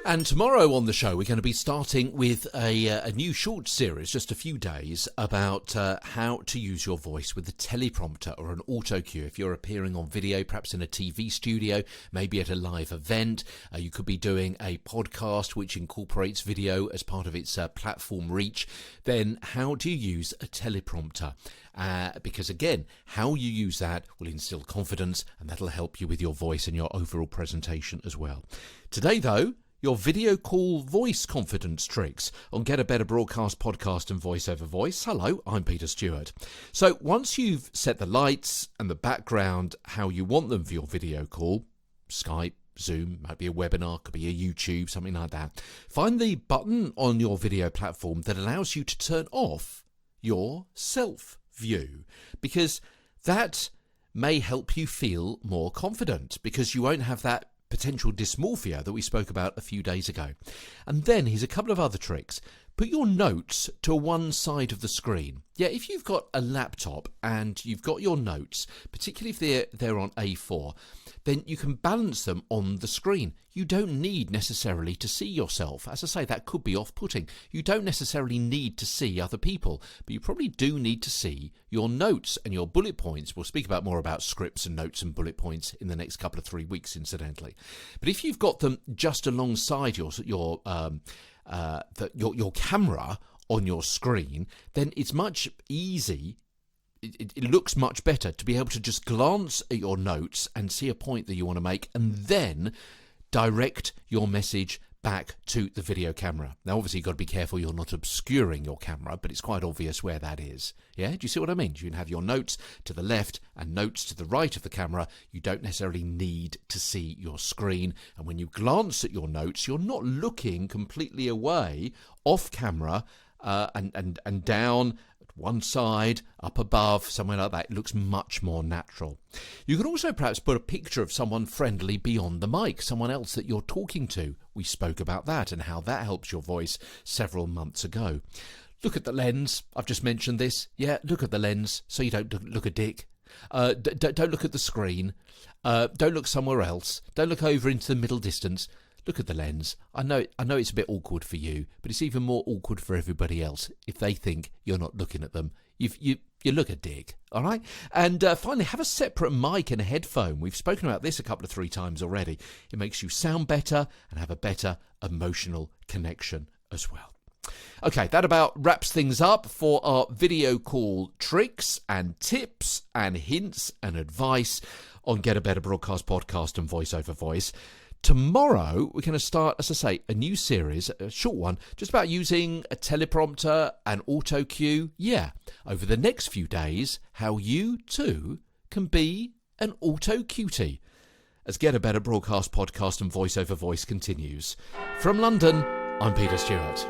And tomorrow on the show, we're going to be starting with a new short series, just a few days, about how to use your voice with a teleprompter or an auto cue. If you're appearing on video, perhaps in a TV studio, maybe at a live event, you could be doing a podcast which incorporates video as part of its platform reach, then how do you use a teleprompter? Because again, how you use that will instill confidence, and that'll help you with your voice and your overall presentation as well. Today, though, your video call voice confidence tricks on Get a Better Broadcast podcast and voice over voice. Hello, I'm Peter Stewart. So once you've set the lights and the background how you want them for your video call, Skype, Zoom, might be a webinar, could be a YouTube, something like that, find the button on your video platform that allows you to turn off your self view, because that may help you feel more confident, because you won't have that potential dysmorphia that we spoke about a few days ago. And then here's a couple of other tricks. Put your notes to one side of the screen. Yeah, if you've got a laptop and you've got your notes, particularly if they're on A4, then you can balance them on the screen. You don't need necessarily to see yourself. As I say, that could be off-putting. You don't necessarily need to see other people, but you probably do need to see your notes and your bullet points. We'll speak more about scripts and notes and bullet points in the next couple of 3 weeks, incidentally. But if you've got them just alongside your camera on your screen, then it's much easy. It looks much better to be able to just glance at your notes and see a point that you want to make, and then direct your message back to the video camera. Now, obviously, you've got to be careful you're not obscuring your camera, but it's quite obvious where that is. Yeah, do you see what I mean? You can have your notes to the left and notes to the right of the camera. You don't necessarily need to see your screen. And when you glance at your notes, you're not looking completely away off camera and down one side, up above, somewhere like that. It looks much more natural. You can also perhaps put a picture of someone friendly beyond the mic, someone else that you're talking to. We spoke about that and how that helps your voice several months ago. Look at the lens. I've just mentioned this. Yeah, look at the lens so you don't look a dick. Don't look at the screen. Don't look somewhere else. Don't look over into the middle distance. Look at the lens. I know it's a bit awkward for you, but it's even more awkward for everybody else if they think you're not looking at them. You look a dick, all right? And finally, have a separate mic and a headphone. We've spoken about this a couple of 3 times already. It makes you sound better and have a better emotional connection as well. Okay, that about wraps things up for our video call tricks and tips and hints and advice on Get a Better Broadcast podcast and voice over voice. Tomorrow, we're going to start, as I say, a new series, a short one, just about using a teleprompter and auto cue. Yeah, over the next few days, how you too can be an auto cutie. As Get a Better Broadcast podcast and voice over voice continues. From London, I'm Peter Stewart.